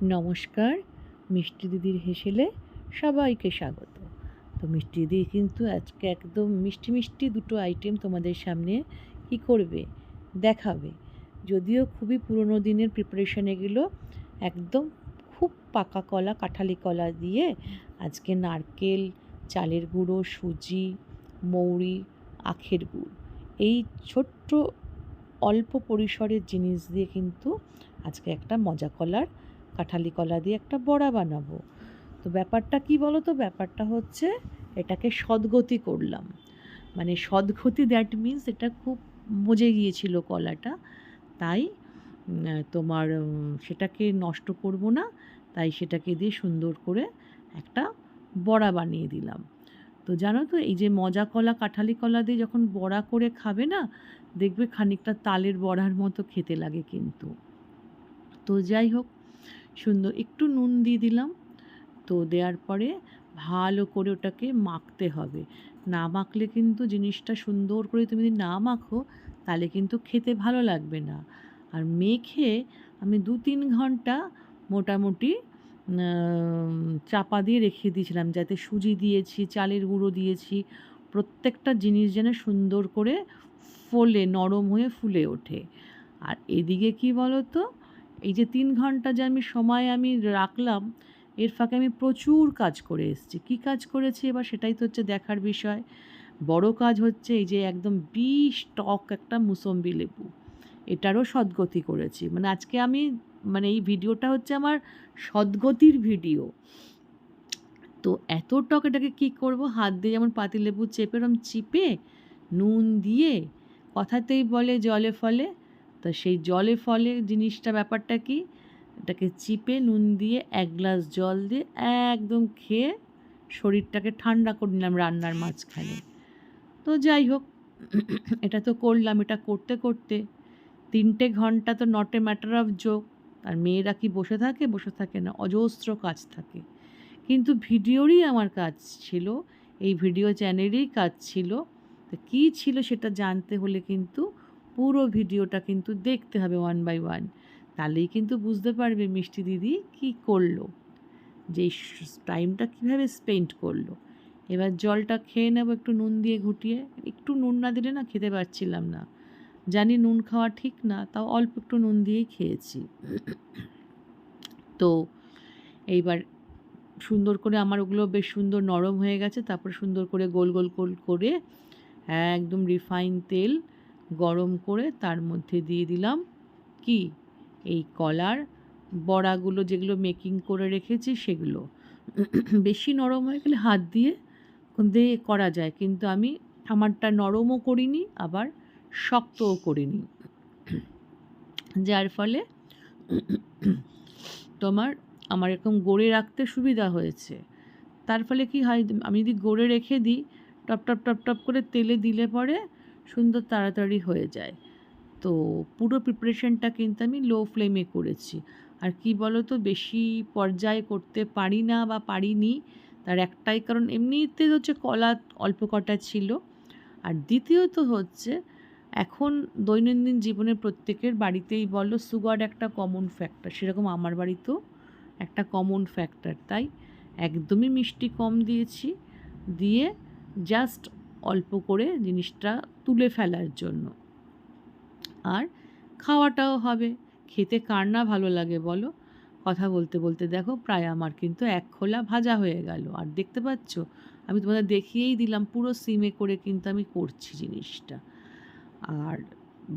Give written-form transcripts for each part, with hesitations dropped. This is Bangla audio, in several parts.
নমস্কার, মিষ্টি দিদির হেসেলে সবাইকে স্বাগত। তো মিষ্টি দিদি কিন্তু আজকে একদম মিষ্টি মিষ্টি দুটো আইটেম তোমাদের সামনে কী করবে দেখাবে। যদিও খুবই পুরনো দিনের প্রিপারেশন এগুলো, একদম খুব পাকা কলা, কাঁঠালি কলা দিয়ে আজকে নারকেল, চালের গুঁড়ো, সুজি, মৌরি, আখের গুড়, এই ছোট্ট অল্প পরিসরের জিনিস দিয়ে কিন্তু আজকে একটা মজা কলার, কাঁঠালি কলা দিয়ে একটা বড়া বানাবো। তো ব্যাপারটা কি বলো তো, ব্যাপারটা হচ্ছে এটাকে সদগতি করলাম। মানে সদগতি, দ্যাট মিন্স এটা খুব মজে গিয়েছিল কলাটা, তাই তোমার সেটাকে নষ্ট করব না, তাই সেটাকে দিয়ে সুন্দর করে একটা বড়া বানিয়ে দিলাম। তো জানো তো, এই যে মজা কলা, কাঁঠালি কলা দিয়ে যখন বড়া করে খাবে না, দেখবে খানিকটা তালের বড়ার মতো খেতে লাগে কিন্তু। তো যাই হোক, সুন্দর একটু নুন দিয়ে দিলাম। তো দেওয়ার পরে ভালো করে ওটাকে মাখতে হবে। না মাখলে কিন্তু জিনিসটা সুন্দর করে তুমি যদি না মাখো, তাহলে কিন্তু খেতে ভালো লাগবে না। আর মেখে আমি 2-3 ঘন্টা মোটামুটি চাপা দিয়ে রেখে দিয়েছিলাম, যাতে সুজি দিয়েছি, চালের গুঁড়ো দিয়েছি, প্রত্যেকটা জিনিস যেন সুন্দর করে ফোলে, নরম হয়ে ফুলে ওঠে। আর এদিকে কি বলো তো, এই যে 3 ঘন্টা যে সময় আমি রাখলাম, এর ফাঁকে আমি প্রচুর কাজ করে এসেছি। কী কাজ করেছি এবার সেটাই তো হচ্ছে দেখার বিষয়। বড় কাজ হচ্ছে এই যে একদম বিষ টক একটা মুসম্বি লেবু, এটারও সদ্গতি করেছি। মানে আজকে আমি, মানে এই ভিডিওটা হচ্ছে আমার সদ্গতির ভিডিও। তো এত টক, এটাকে কী করব, হাত দিয়ে যেমন পাতিলেবু চেপে এরম চিপে নুন দিয়ে, কথাতেই বলে জলে ফলে, তো সেই জলে ফলে জিনিসটা, ব্যাপারটা কি, এটাকে চিপে নুন দিয়ে 1 গ্লাস জল দিয়ে একদম খেয়ে শরীরটাকে ঠান্ডা করে নিলাম রান্নার মাঝখানে। তো যাই হোক, এটা তো করলাম। এটা করতে করতে 3টে ঘন্টা তো not a matter of joke. আর মেয়েরা কি বসে থাকে? বসে থাকে না, অজস্র কাজ থাকে। কিন্তু ভিডিওরই আমার কাজ ছিল, এই ভিডিও চ্যানেলেরই কাজ ছিল। তো কী ছিল সেটা জানতে হলে কিন্তু পুরো ভিডিওটা কিন্তু দেখতে হবে 1 বাই 1, তাহলেই কিন্তু বুঝতে পারবে মিষ্টি দিদি কী করলো, যে টাইমটা কীভাবে স্পেন্ড করলো। এবার জলটা খেয়ে নেবো একটু নুন দিয়ে ঘুটিয়ে। একটু নুন না দিলে না খেতে পারছিলাম না। জানি নুন খাওয়া ঠিক না, তাও অল্প একটু নুন দিয়েই খেয়েছি। তো এইবার সুন্দর করে আমার ওগুলো বেশ সুন্দর নরম হয়ে গেছে। তারপর সুন্দর করে গোল গোল গোল করে একদম রিফাইন তেল গরম করে তার মধ্যে দিয়ে দিলাম কি, এই কলার বড়াগুলো, যেগুলো মেকিং করে রেখেছি সেগুলো। বেশি নরম হয়ে গেলে হাত দিয়ে করা যায়, কিন্তু আমি আমারটা নরমও করিনি আবার শক্তও করিনি, যার ফলে আমার এরকম গড়ে রাখতে সুবিধা হয়েছে। তার ফলে কি হয়, আমি যদি গড়ে রেখে দিই, টপ টপ টপ টপ করে তেলে দিলে পরে সুন্দর তাড়াতাড়ি হয়ে যায়। তো পুরো প্রিপারেশনটা কিন্তু আমি লো ফ্লেমে করেছি। আর কি বলো তো, বেশি পর্যায়ে করতে পারি না বা পারিনি, তার একটাই কারণ, এমনিতে হচ্ছে কলা অল্প কটা ছিল, আর দ্বিতীয়ত হচ্ছে এখন দৈনন্দিন জীবনে প্রত্যেকের বাড়িতেই বলো, সুগার একটা কমন ফ্যাক্টর, সেরকম আমার বাড়িতেও একটা কমন ফ্যাক্টর। তাই একদমই মিষ্টি কম দিয়েছি, দিয়ে জাস্ট অল্প করে জিনিসটা তুলে ফেলার জন্য। আর খাওয়াটাও হবে, খেতে কার না ভালো লাগে বলো। কথা বলতে বলতে দেখো প্রায় আমার কিন্তু 1 খোলা ভাজা হয়ে গেল। আর দেখতে পাচ্ছ, আমি তোমাদের দেখিয়েই দিলাম, পুরো সিমে করে কিন্তু আমি করছি জিনিসটা। আর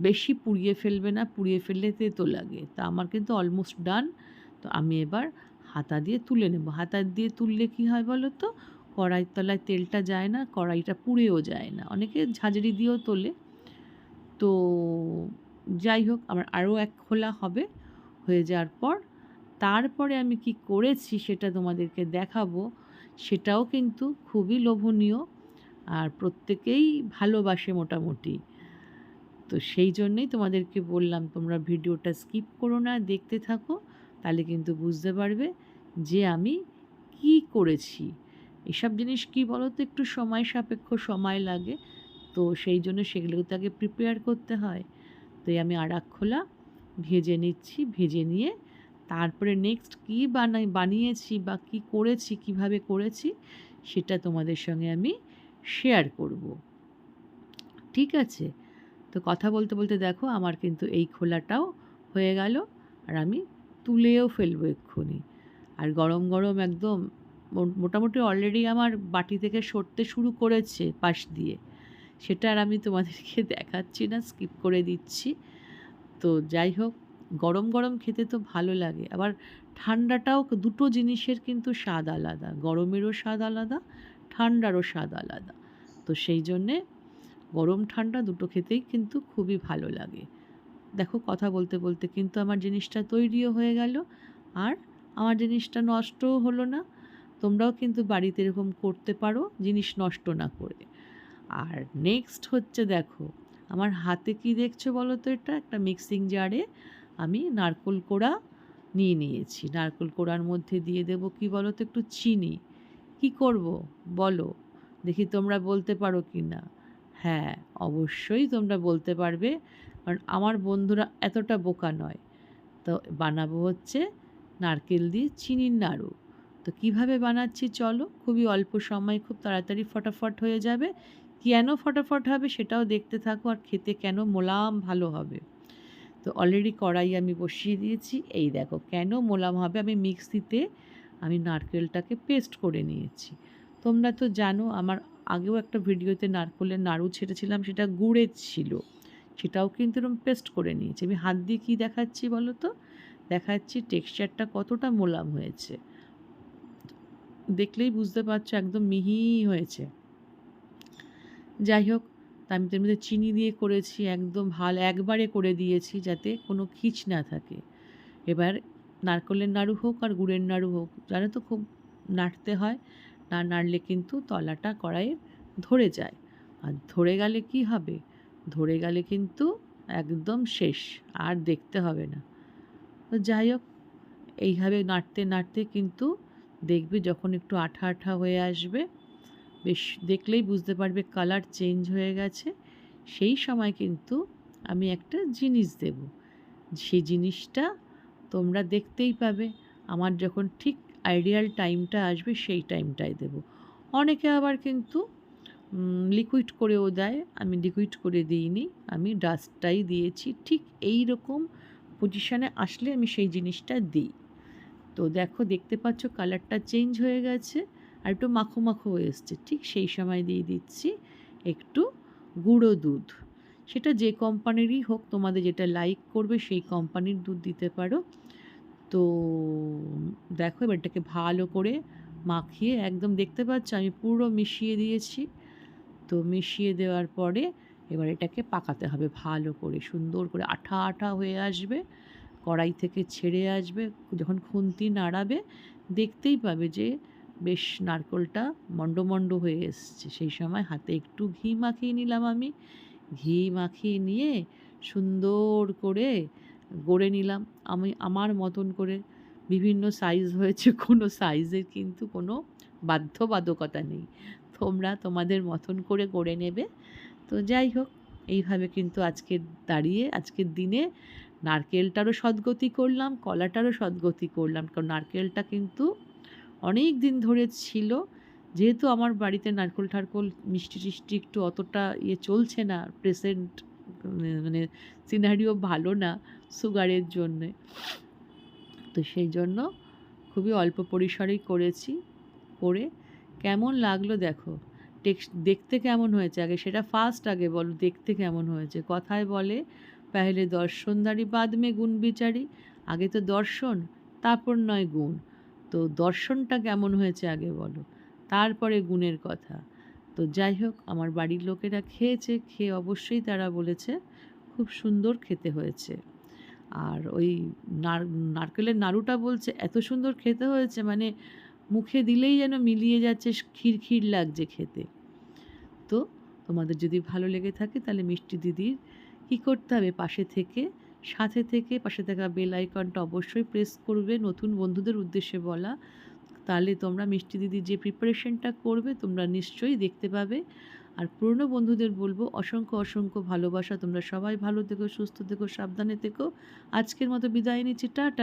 বেশি পুড়িয়ে ফেলবে না, পুড়িয়ে ফেললে তেতো লাগে। তা আমার কিন্তু অলমোস্ট ডান। তো আমি এবার হাতা দিয়ে তুলে নেব। হাতা দিয়ে তুললে কি হয় বলো তো, কড়াইয়ের তলায় তেলটা যায় না, কড়াইটা পুড়েও যায় না। অনেকে ঝাঁঝরি দিয়েও তোলে। তো যাই হোক, আমার আরও 1 খোলা হবে। হয়ে যাওয়ার পর তারপরে আমি কি করেছি সেটা তোমাদেরকে দেখাবো। সেটাও কিন্তু খুবই লোভনীয়, আর প্রত্যেকেই ভালোবাসে মোটামুটি। তো সেই জন্যেই তোমাদেরকে বললাম, তোমরা ভিডিওটা স্কিপ করো না, দেখতে থাকো, তাহলে কিন্তু বুঝতে পারবে যে আমি কি করেছি। এসব জিনিস কি বলো তো, একটু সময় সাপেক্ষ, সময় লাগে। তো সেই জন্য সেগুলোকে তাকে প্রিপেয়ার করতে হয়। তো আমি আর 1 খোলা ভেজে নিচ্ছি। ভেজে নিয়ে তারপরে নেক্সট কী বানিয়েছি বা কী করেছি, কিভাবে করেছি, সেটা তোমাদের সঙ্গে আমি শেয়ার করব। ঠিক আছে? তো কথা বলতে বলতে দেখো আমার কিন্তু এই খোলাটাও হয়ে গেল, আর আমি তুলেও ফেলবো এক্ষুনি। আর গরম গরম একদম মোটামুটি অলরেডি আমার বাটি থেকে সরতে শুরু করেছে পাশ দিয়ে, সেটা আর আমি তোমাদেরকে দেখাচ্ছি না, স্কিপ করে দিচ্ছি। তো যাই হোক, গরম গরম খেতে তো ভালো লাগে, আবার ঠান্ডাটাও, দুটো জিনিসের কিন্তু স্বাদ আলাদা, গরমেরও স্বাদ আলাদা, ঠান্ডারও স্বাদ আলাদা। তো সেই জন্যে গরম ঠান্ডা দুটো খেতেই কিন্তু খুবই ভালো লাগে। দেখো কথা বলতে বলতে কিন্তু আমার জিনিসটা তৈরিও হয়ে গেল, আর আমার জিনিসটা নষ্টও হলো না। তোমরাও কিন্তু বাড়িতে এরকম করতে পারো জিনিস নষ্ট না করে। আর নেক্সট হচ্ছে দেখো আমার হাতে কি দেখছো বলো তো, এটা একটা মিক্সিং জারে আমি নারকোল কোড়া নিয়ে নিয়েছি। নারকোল কোড়ার মধ্যে দিয়ে দেবো কি বলো তো, একটু চিনি। কি করব বলো দেখি, তোমরা বলতে পারো কি না? হ্যাঁ, অবশ্যই তোমরা বলতে পারবে, কারণ আমার বন্ধুরা এতটা বোকা নয়। তো বানাবো হচ্ছে নারকেল দিয়ে চিনির নাড়ু। তো কিভাবে বানাচ্ছি চলো, খুবই অল্প সময়, খুব তাড়াতাড়ি ফটাফট হয়ে যাবে। কেন ফটাফট হবে সেটাও দেখতে থাকো, আর খেতে কেন মোলাম ভালো হবে। তো অলরেডি কড়াই আমি বসিয়ে দিয়েছি। এই দেখো কেন মোলাম হবে, আমি নারকেলটাকে পেস্ট করে নিয়েছি। তোমরা তো জানো আমার আগেও একটা ভিডিওতে নারকেলের নাড়ু ছেড়েছিলাম, সেটা গুড়ের ছিল, সেটাও কিন্তু এরকম পেস্ট করে নিয়েছি। আমি হাত দিয়ে কী দেখাচ্ছি বলো তো, দেখাচ্ছি টেক্সচারটা কতটা মোলাম হয়েছে, দেখলেই বুঝতে পারছো একদম মিহি হয়েছে। যাই হোক, আমি তার মধ্যে চিনি দিয়ে করেছি, একদম ভালো একবারে করে দিয়েছি যাতে কোনো খিচ না থাকে। এবার নারকেলের নাড়ু হোক আর গুড়ের নাড়ু হোক, জানো তো খুব নাড়তে হয়, না নাড়লে কিন্তু তলাটা কড়াইয়ে ধরে যায়, আর ধরে গেলে কি হবে, ধরে গেলে কিন্তু একদম শেষ, আর দেখতে হবে না। তো যাই হোক, এইভাবে নাড়তে নাড়তে কিন্তু দেখবে যখন একটু আঠা আঠা হয়ে আসবে, বেশ দেখলেই বুঝতে পারবে কালার চেঞ্জ হয়ে গেছে, সেই সময় কিন্তু আমি একটা জিনিস দেব। সেই জিনিসটা তোমরা দেখতেই পাবে আমার যখন ঠিক আইডিয়াল টাইমটা আসবে, সেই টাইমটাই দেব। অনেকে আবার কিন্তু লিকুইড করেও দেয়, আমি লিকুইড করে দিইনি, আমি ডাস্টটাই দিয়েছি। ঠিক এই রকম পজিশানে আসলে আমি সেই জিনিসটা দিই। তো দেখো দেখতে পাচ্ছ কালারটা চেঞ্জ হয়ে গেছে, আর একটু মাখো মাখো হয়ে এসছে, ঠিক সেই সময় দিয়ে দিচ্ছি একটু গুঁড়ো দুধ। সেটা যে কোম্পানিরই হোক, তোমাদের যেটা লাইক করবে সেই কোম্পানির দুধ দিতে পারো। তো দেখো এবার এটাকে ভালো করে মাখিয়ে একদম দেখতে পাচ্ছ আমি পুরো মিশিয়ে দিয়েছি। তো মিশিয়ে দেওয়ার পরে এবার এটাকে পাকাতে হবে ভালো করে, সুন্দর করে আঠা আঠা হয়ে আসবে, কড়াই থেকে ছেড়ে আসবে, যখন খুন্তি নাড়াবে দেখতেই পাবে যে বেশ নারকেলটা মন্ড হয়ে এসছে। সেই সময় হাতে একটু ঘি মাখিয়ে নিলাম, আমি ঘি মাখিয়ে নিয়ে সুন্দর করে গড়ে নিলাম আমি আমার মতন করে। বিভিন্ন সাইজ হয়েছে, কোনো সাইজের কিন্তু কোনো বাধ্যবাধকতা নেই, তোমরা তোমাদের মতন করে গড়ে নেবে। তো যাই হোক, এইভাবে কিন্তু আজকের দিনে নারকেলটারও সদ্গতি করলাম, কলাটারও সদ্গতি করলাম, কারণ নারকেলটা কিন্তু অনেক দিন ধরে ছিল, যেহেতু আমার বাড়িতে নারকেল ঠারকোল মিষ্টি টিষ্টি একটু অতটা চলছে না প্রেজেন্ট, মানে সিনারিও ভালো না সুগারের জন্যে, তো সেই জন্য খুবই অল্প পরিসরেই করেছি। করে কেমন লাগলো দেখো, দেখতে কেমন হয়েছে আগে সেটা ফার্স্ট আগে বলো, দেখতে কেমন হয়েছে? কথায় বলে পেহলে দর্শনদারি বাদ মে গুণ বিচারি, আগে তো দর্শন তারপর নয় গুণ। তো দর্শনটা কেমন হয়েছে আগে বলো, তারপরে গুণের কথা। তো যাই হোক, আমার বাড়ির লোকেরা খেয়েছে, খেয়ে অবশ্যই তারা বলেছে খুব সুন্দর খেতে হয়েছে। আর ওই নারকেলের নাড়ুটা বলছে এত সুন্দর খেতে হয়েছে, মানে মুখে দিলেই যেন মিলিয়ে যাচ্ছে, ক্ষীর ক্ষীর লাগছে খেতে। তো তোমাদের যদি ভালো লেগে থাকে তাহলে মিষ্টি দিদির কী করতে হবে, সাথে থেকে পাশে থাকা বেল আইকনটা অবশ্যই প্রেস করবে, নতুন বন্ধুদের উদ্দেশ্যে বলা। তাহলে তোমরা মিষ্টি দিদির যে প্রিপারেশনটা করবে তোমরা নিশ্চয়ই দেখতে পাবে। আর পুরনো বন্ধুদের বলবো অসংখ্য অসংখ্য ভালোবাসা, তোমরা সবাই ভালো থেকো, সুস্থ থেকো, সাবধানে থেকো। আজকের মতো বিদায় নিচ্ছি, টাটা।